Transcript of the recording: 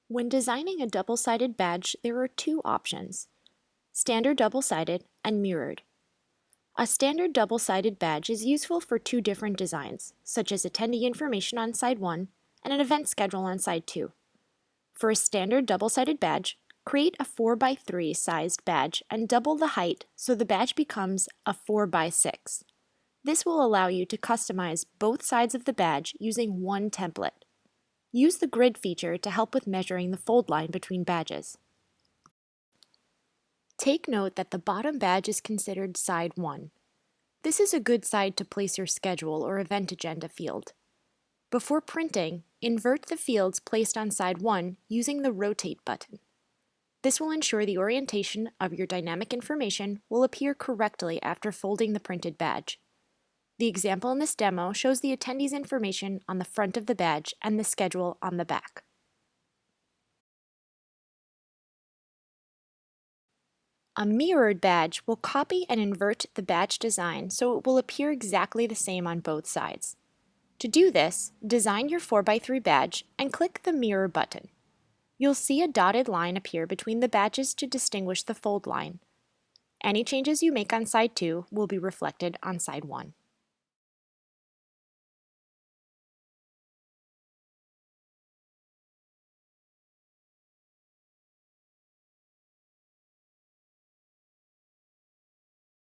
When designing a double-sided badge, there are two options: standard double-sided and mirrored. A standard double-sided badge is useful for two different designs, such as attendee information on side 1 and an event schedule on side 2. For a standard double-sided badge, create a 4x3 sized badge and double the height so the badge becomes a 4x6. This will allow you to customize both sides of the badge using one template. Use the grid feature to help with measuring the fold line between badges. Take note that the bottom badge is considered side 1. This is a good side to place your schedule or event agenda field. Before printing, invert the fields placed on side 1 using the Rotate button. This will ensure the orientation of your dynamic information will appear correctly after folding the printed badge. The example in this demo shows the attendee's information on the front of the badge and the schedule on the back. A mirrored badge will copy and invert the badge design so it will appear exactly the same on both sides. To do this, design your 4x3 badge and click the Mirror button. You'll see a dotted line appear between the badges to distinguish the fold line. Any changes you make on side 2 will be reflected on side 1.